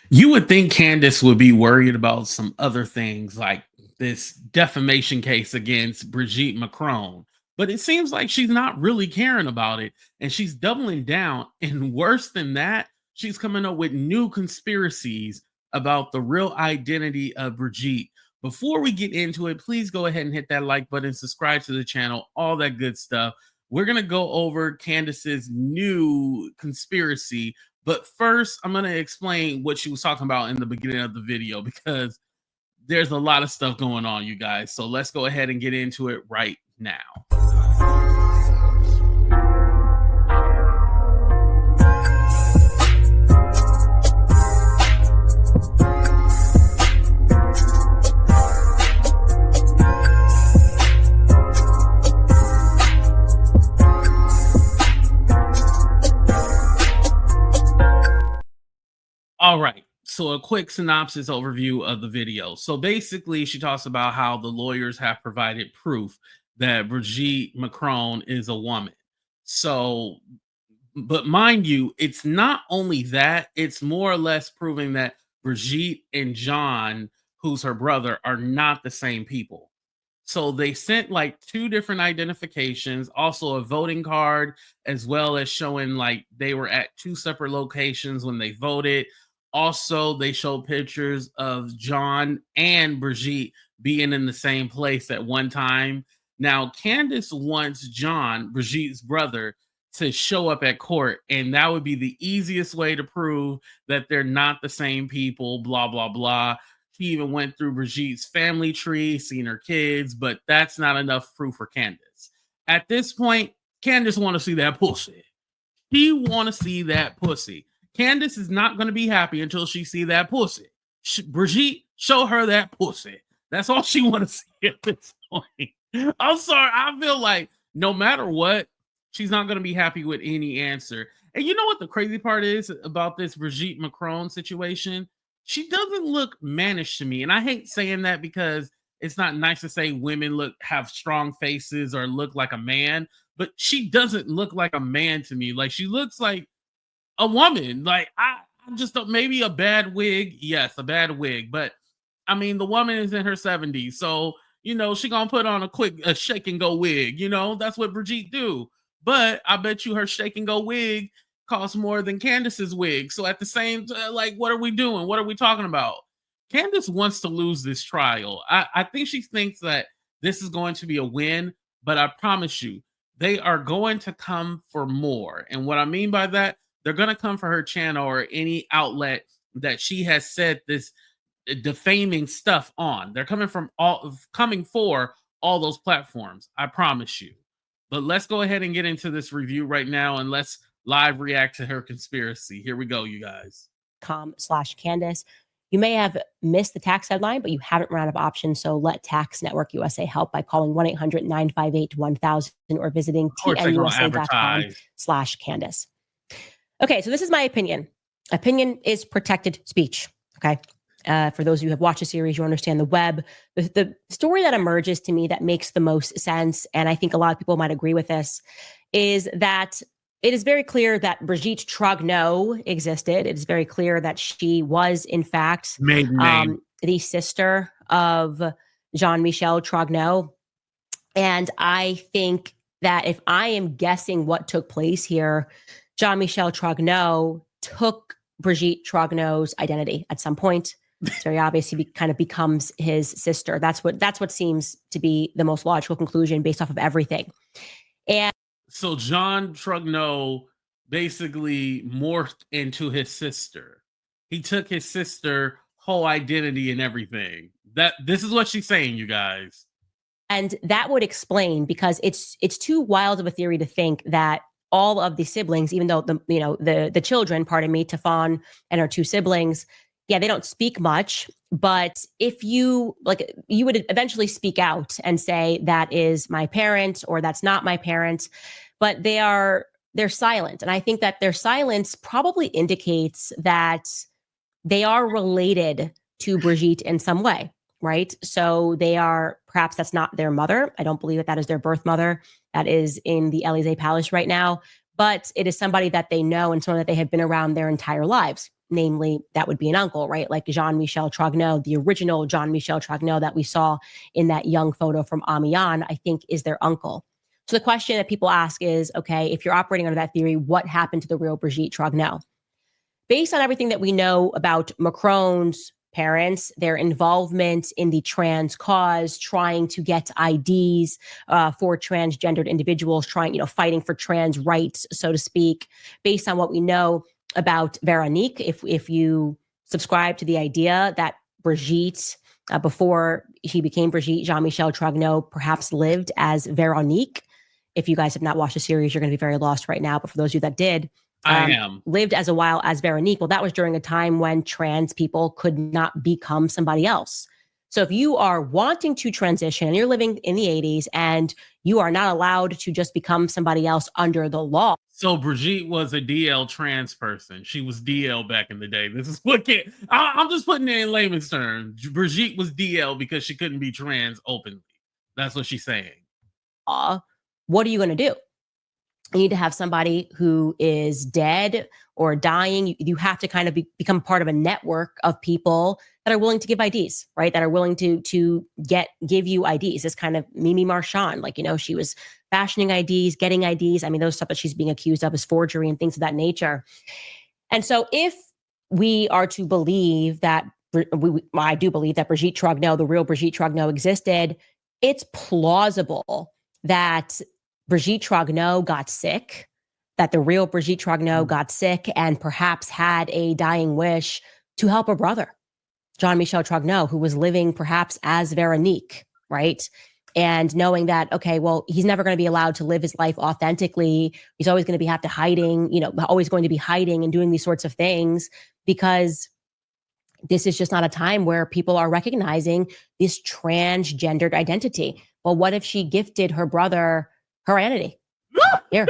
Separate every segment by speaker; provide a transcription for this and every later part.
Speaker 1: You would think Candace would be worried about some other things like this defamation case against Brigitte Macron, but it seems like she's not really caring about it and she's doubling down. And worse than that, she's coming up with new conspiracies about the real identity of Brigitte. Before we get into it, please go ahead and hit that like button, subscribe to the channel, all that good stuff. We're going to go over Candace's new conspiracy, but first, I'm going to explain what she was talking about in the beginning of the video because there's a lot of stuff going on, you guys. So let's go ahead and get into it right now. All right. So a quick synopsis overview of the video. So basically, she talks about how the lawyers have provided proof that Brigitte Macron is a woman. So, but mind you, it's not only that, it's more or less proving that Brigitte and John, who's her brother, are not the same people. So they sent like two different identifications, also a voting card, as well as showing like they were at two separate locations when they voted. Also, they show pictures of John and Brigitte being in the same place at one time. Now, Candace wants John, Brigitte's brother, to show up at court, and that would be the easiest way to prove that they're not the same people, blah, blah, blah. She even went through Brigitte's family tree, seen her kids, but that's not enough proof for Candace. At this point, Candace want to see that pussy. She want to see that pussy. Candace is not going to be happy until she see that pussy. Brigitte, show her that pussy. That's all she want to see at this point. I'm sorry. I feel like no matter what, she's not going to be happy with any answer. And you know what the crazy part is about this Brigitte Macron situation? She doesn't look mannish to me. And I hate saying that because it's not nice to say women have strong faces or look like a man, but she doesn't look like a man to me. Like she looks like a woman. Like I just don't, maybe a bad wig. Yes, a bad wig. But I mean, the woman is in her 70s. So, you know, she gonna put on a shake and go wig. You know, that's what Brigitte do. But I bet you her shake and go wig costs more than Candace's wig. So at the same time, like, what are we doing? What are we talking about? Candace wants to lose this trial. I think she thinks that this is going to be a win, but I promise you, they are going to come for more. And what I mean by that, they're going to come for her channel or any outlet that she has said this defaming stuff on. They're coming for all those platforms. I promise you. But let's go ahead and get into this review right now and let's live react to her conspiracy. Here we go, you guys.
Speaker 2: .com/Candace. You may have missed the tax deadline, but you haven't run out of options. So let Tax Network USA help by calling 1-800-958-1000 or visiting tnusa.com/Candace. Okay, so this is my opinion. Opinion is protected speech. Okay. For those of you who have watched the series, you understand the web. The story that emerges to me that makes the most sense, and I think a lot of people might agree with this, is that it is very clear that Brigitte Trogneux existed. It is very clear that she was, in fact, the sister of Jean-Michel Trogneux. And I think that if I am guessing what took place here, Jean-Michel Trogneux took Brigitte Trogneux's identity at some point. It's very obvious he kind of becomes his sister. That's what seems to be the most logical conclusion based off of everything. And
Speaker 1: so Jean Trogneux basically morphed into his sister. He took his sister whole identity and everything. This is what she's saying, you guys.
Speaker 2: And that would explain, because it's too wild of a theory to think that all of the siblings, even though the children, pardon me, Tefan and her two siblings, yeah, they don't speak much, but if you would eventually speak out and say that is my parent or that's not my parent, but they're silent. And I think that their silence probably indicates that they are related to Brigitte in some way, right? So perhaps that's not their mother. I don't believe that is their birth mother. That is in the Élysée Palace right now, but it is somebody that they know and someone that they have been around their entire lives. namely that would be an uncle, right? Like Jean-Michel Trogneux, the original Jean-Michel Trogneux that we saw in that young photo from Amiens, I think is their uncle. So the question that people ask is, okay, if you're operating under that theory, what happened to the real Brigitte Trogneux? Based on everything that we know about Macron's parents, their involvement in the trans cause, trying to get IDs for transgendered individuals, fighting for trans rights, so to speak, based on what we know about Veronique, if you subscribe to the idea that Brigitte, before he became Brigitte, Jean-Michel Trogneux perhaps lived as Veronique. If you guys have not watched the series, you're going to be very lost right now. But for those of you that did,
Speaker 1: I am.
Speaker 2: lived as a while as Veronique. Well, that was during a time when trans people could not become somebody else. So if you are wanting to transition and you're living in the 80s and you are not allowed to just become somebody else under the law.
Speaker 1: So Brigitte was a DL trans person. She was DL back in the day. This is what I'm just putting it in layman's terms. Brigitte was DL because she couldn't be trans openly. That's what she's saying.
Speaker 2: What are you going to do? You need to have somebody who is dead or dying. You have to kind of become part of a network of people that are willing to give IDs, right? That are willing to give you IDs. It's kind of Mimi Marchand, she was fashioning IDs, getting IDs. I mean, those stuff that she's being accused of is forgery and things of that nature. And so if we are to believe that, I do believe that Brigitte Trogneux, the real Brigitte Trogneux existed, it's plausible that Brigitte Trogneux got sick, that the real Brigitte Trogneux got sick and perhaps had a dying wish to help her brother, Jean-Michel Trogneux, who was living perhaps as Veronique, right? And knowing that, okay, well, he's never going to be allowed to live his life authentically. He's always going to be always going to be hiding and doing these sorts of things because this is just not a time where people are recognizing this transgendered identity. Well, what if she gifted her brother her identity? Here,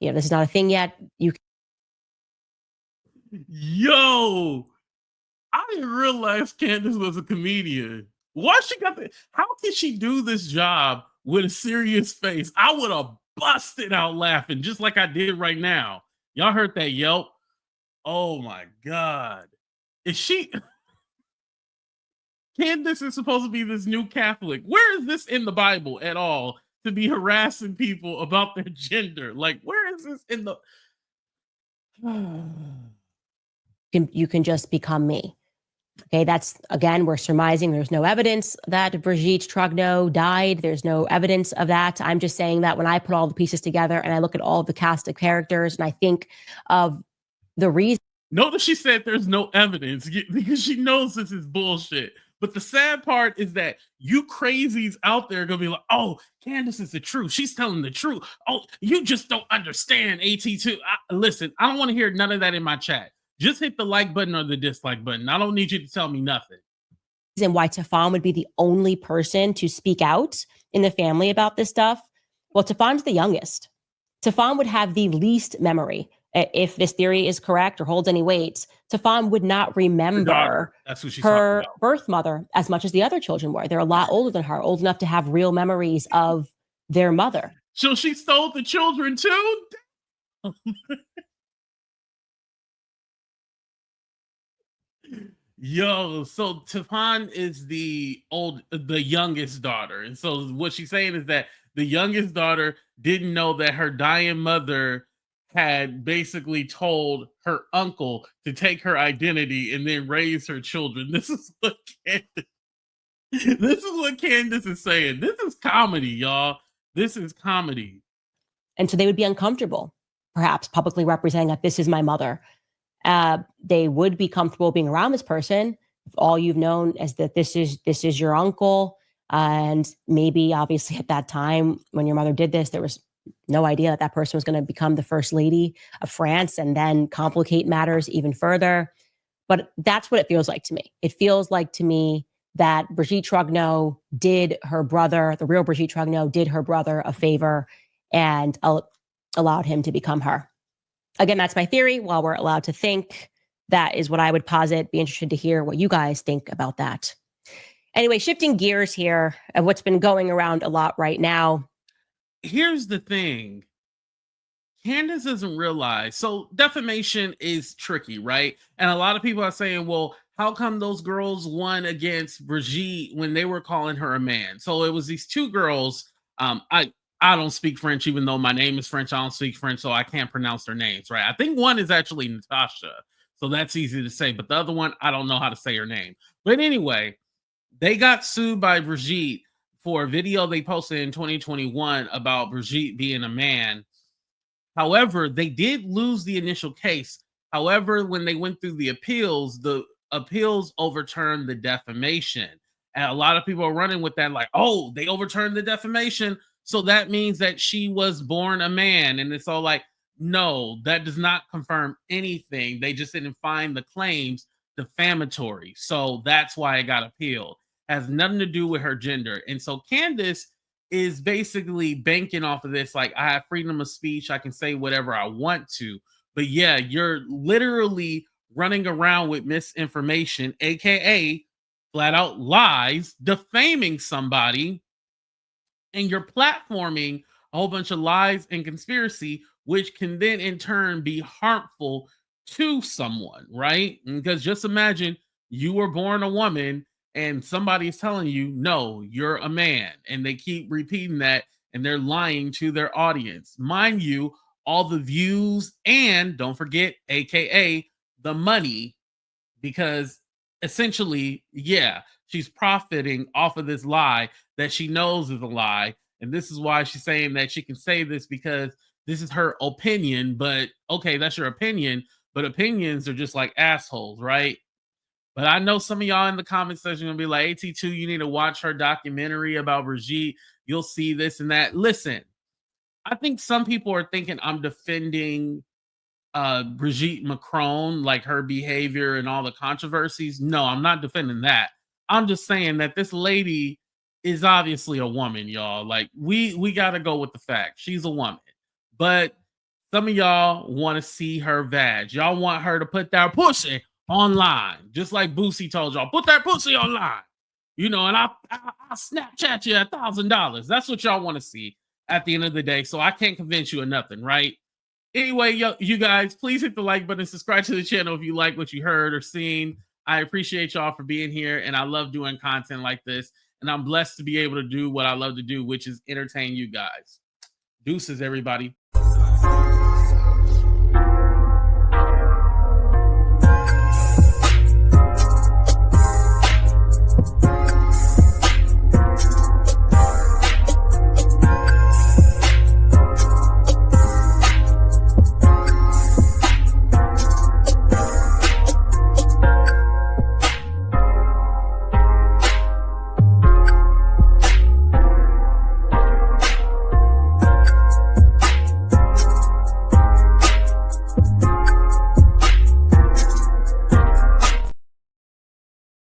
Speaker 2: this is not a thing yet.
Speaker 1: Yo, I didn't realize Candace was a comedian. Why she got that? How can she do this job with a serious face? I would have busted out laughing just like I did right now. Y'all heard that yelp? Oh my God. Is she... Candace is supposed to be this new Catholic. Where is this in the Bible at all to be harassing people about their gender? Like, where is this in the...
Speaker 2: You can just become me. Okay, that's, again, we're surmising. There's no evidence that Brigitte Trogneux died. There's no evidence of that. I'm just saying that when I put all the pieces together and I look at all the cast of characters and I think of the reason...
Speaker 1: Notice she said there's no evidence because she knows this is bullshit. But the sad part is that you crazies out there are going to be like, oh, Candace is the truth. She's telling the truth. Oh, you just don't understand AT2. Listen, I don't want to hear none of that in my chat. Just hit the like button or the dislike button. I don't need you to tell me nothing.
Speaker 2: And why Tefan would be the only person to speak out in the family about this stuff. Well, Tefan's the youngest. Tefan would have the least memory. If this theory is correct or holds any weight, Tefan would not remember her birth mother as much as the other children were. They're a lot older than her, old enough to have real memories of their mother.
Speaker 1: So she stole the children too? Yo, so Tefan is the youngest daughter. And so what she's saying is that the youngest daughter didn't know that her dying mother had basically told her uncle to take her identity and then raise her children. This is what Candace is saying. This is comedy, y'all. This is comedy.
Speaker 2: And so they would be uncomfortable, perhaps publicly representing that this is my mother. They would be comfortable being around this person if all you've known is that this is your uncle. And maybe obviously at that time when your mother did this, there was no idea that person was going to become the first lady of France and then complicate matters even further. But that's what it feels like to me. It feels like to me that Brigitte Trogneux did her brother, the real Brigitte Trogneux, did her brother a favor and allowed him to become her. Again, that's my theory. While we're allowed to think, that is what I would posit. Be interested to hear what you guys think about that. Anyway, shifting gears here of what's been going around a lot right now.
Speaker 1: Here's the thing. Candace doesn't realize. So defamation is tricky, right? And a lot of people are saying, well, how come those girls won against Brigitte when they were calling her a man? So it was these two girls. I don't speak French, even though my name is French. I don't speak French, so I can't pronounce their names, right? I think one is actually Natasha, so that's easy to say. But the other one, I don't know how to say her name. But anyway, they got sued by Brigitte for a video they posted in 2021 about Brigitte being a man. However, they did lose the initial case. However, when they went through the appeals overturned the defamation. And a lot of people are running with that, like, oh, they overturned the defamation. So that means that she was born a man. And it's all like, no, that does not confirm anything. They just didn't find the claims defamatory. So that's why it got appealed. Has nothing to do with her gender. And so Candace is basically banking off of this, like, I have freedom of speech, I can say whatever I want to. But yeah, you're literally running around with misinformation, aka flat out lies, defaming somebody, and you're platforming a whole bunch of lies and conspiracy, which can then in turn be harmful to someone, right? Because just imagine you were born a woman and somebody is telling you, no, you're a man, and they keep repeating that, and they're lying to their audience. Mind you, all the views, and don't forget, aka the money, because essentially, yeah, she's profiting off of this lie that she knows is a lie. And this is why she's saying that she can say this, because this is her opinion. But okay, that's your opinion, but opinions are just like assholes, right? But I know some of y'all in the comment section are gonna be like, AT2, you need to watch her documentary about Brigitte. You'll see this and that. Listen, I think some people are thinking I'm defending Brigitte Macron, like her behavior and all the controversies. No, I'm not defending that. I'm just saying that this lady is obviously a woman, y'all. Like, we got to go with the fact she's a woman. But some of y'all want to see her vag. Y'all want her to put that pussy online, just like Boosie told y'all, put that pussy online. You know, and I'll Snapchat you $1,000. That's what y'all want to see at the end of the day. So I can't convince you of nothing, right? Anyway, you guys, please hit the like button and subscribe to the channel if you like what you heard or seen. I appreciate y'all for being here, and I love doing content like this. And I'm blessed to be able to do what I love to do, which is entertain you guys. Deuces, everybody.